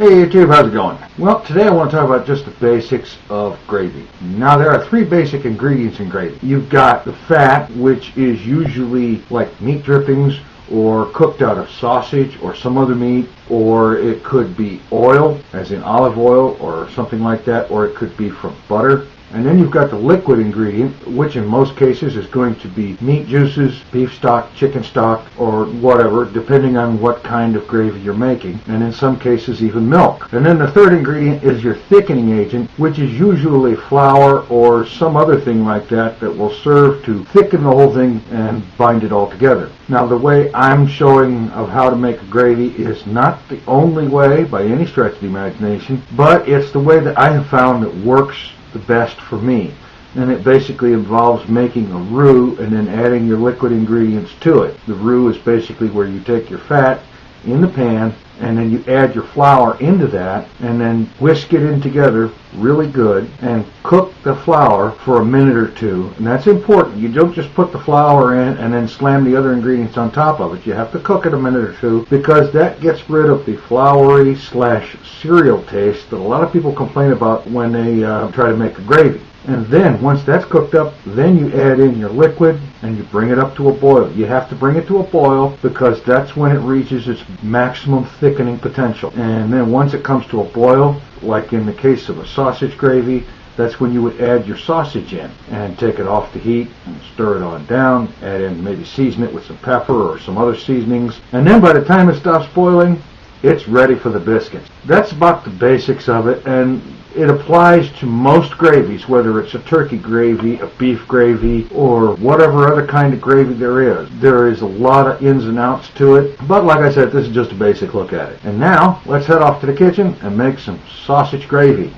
Hey YouTube, how's it going? Well, today I want to talk about just the basics of gravy. Now, there are three basic ingredients in gravy. You've got the fat, which is usually like meat drippings or cooked out of sausage or some other meat, or it could be oil, as in olive oil or something like that, or it could be from butter. And then you've got the liquid ingredient, which in most cases is going to be meat juices, beef stock, chicken stock, or whatever, depending on what kind of gravy you're making, and in some cases even milk. And then the third ingredient is your thickening agent, which is usually flour or some other thing like that that will serve to thicken the whole thing and bind it all together. Now, the way I'm showing of how to make a gravy is not the only way by any stretch of the imagination, but it's the way that I have found that works the best for me. And it basically involves making a roux and then adding your liquid ingredients to it. The roux is basically where you take your fat in the pan and then you add your flour into that and then whisk it in together really good and cook the flour for a minute or two. And that's important. You don't just put the flour in and then slam the other ingredients on top of it. You have to cook it a minute or two because that gets rid of the floury / cereal taste that a lot of people complain about when they try to make a gravy. And then, once that's cooked up, then you add in your liquid and you bring it up to a boil. You have to bring it to a boil because that's when it reaches its maximum thickening potential. And then once it comes to a boil, like in the case of a sausage gravy, that's when you would add your sausage in and take it off the heat and stir it on down, add in, maybe season it with some pepper or some other seasonings. And then by the time it stops boiling, it's ready for the biscuits. That's about the basics of it, and it applies to most gravies, whether it's a turkey gravy, a beef gravy, or whatever other kind of gravy there is. There is a lot of ins and outs to it, but like I said, this is just a basic look at it. And now, let's head off to the kitchen and make some sausage gravy.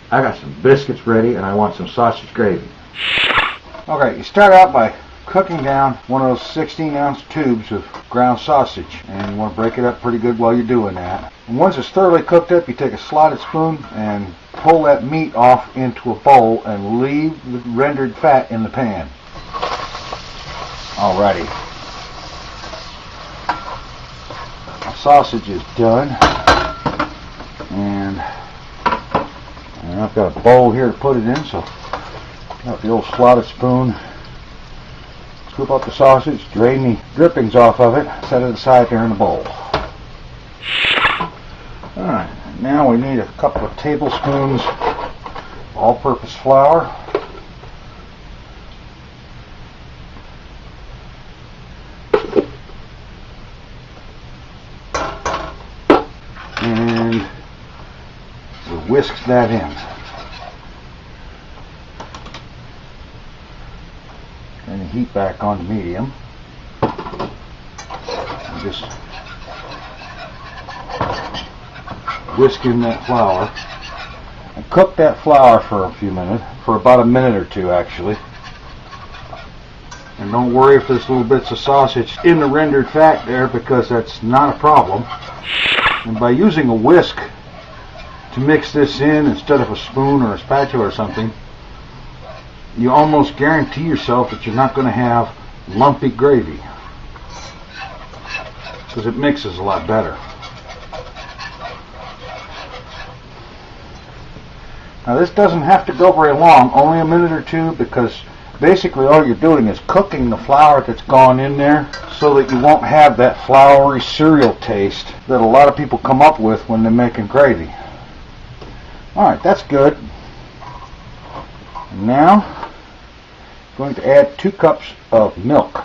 I got some biscuits ready, and I want some sausage gravy. Okay, you start out by cooking down one of those 16-ounce tubes of ground sausage, and you want to break it up pretty good while you're doing that. And once it's thoroughly cooked up, you take a slotted spoon and pull that meat off into a bowl and leave the rendered fat in the pan. Alrighty. The sausage is done, and I've got a bowl here to put it in, so got the old slotted spoon. Scoop up the sausage, drain the drippings off of it, set it aside there in the bowl. Alright, now we need a couple of tablespoons all-purpose flour. And we'll whisk that in. Turn the heat back on to medium. And just whisk in that flour. And cook that flour for a few minutes, for about a minute or two actually. And don't worry if there's little bits of sausage in the rendered fat there, because that's not a problem. And by using a whisk to mix this in instead of a spoon or a spatula or something, you almost guarantee yourself that you're not going to have lumpy gravy, because it mixes a lot better. Now, this doesn't have to go very long, only a minute or two, because basically all you're doing is cooking the flour that's gone in there so that you won't have that floury cereal taste that a lot of people come up with when they're making gravy. Alright, that's good. And now, going to add 2 cups of milk.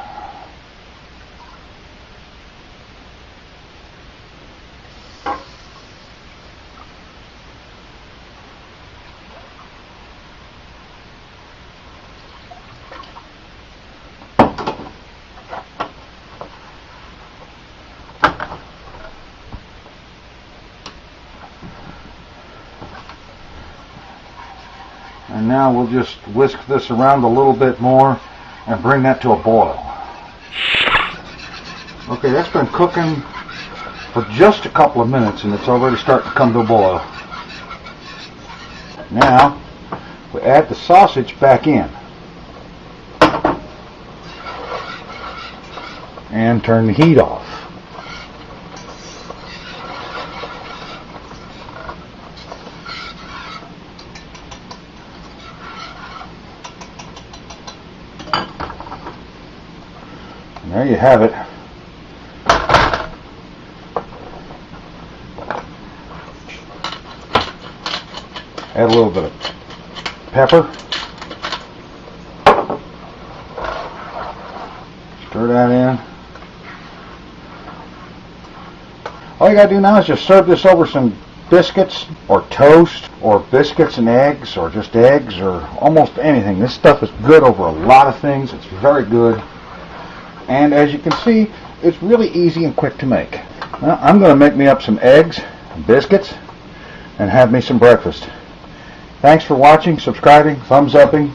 And now we'll just whisk this around a little bit more and bring that to a boil. Okay, that's been cooking for just a couple of minutes and it's already starting to come to a boil. Now, we add the sausage back in. And turn the heat off. And there you have it. Add a little bit of pepper. Stir that in. All you gotta do now is just serve this over some biscuits or toast or biscuits and eggs or just eggs or almost anything. This stuff is good over a lot of things. It's very good. And as you can see, it's really easy and quick to make. Now, I'm going to make me up some eggs and biscuits and have me some breakfast. Thanks for watching, subscribing, thumbs upping,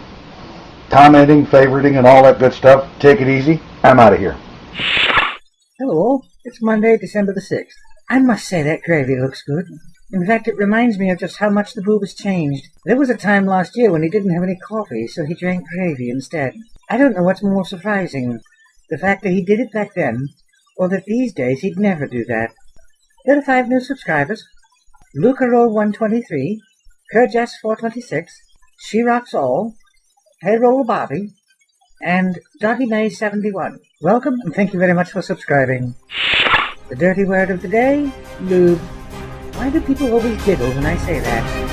commenting, favoriting, and all that good stuff. Take it easy. I'm out of here. Hello, it's Monday, December the 6th. I must say that gravy looks good. In fact, it reminds me of just how much the boob has changed. There was a time last year when he didn't have any coffee, so he drank gravy instead. I don't know what's more surprising, the fact that he did it back then, or that these days he'd never do that. There are 5 new subscribers. Lucarol 123, Kerjas 426, She Rocks All, Payroll Bobby, and Dottie May 71. Welcome, and thank you very much for subscribing. The dirty word of the day, lube. Why do people always giggle when I say that?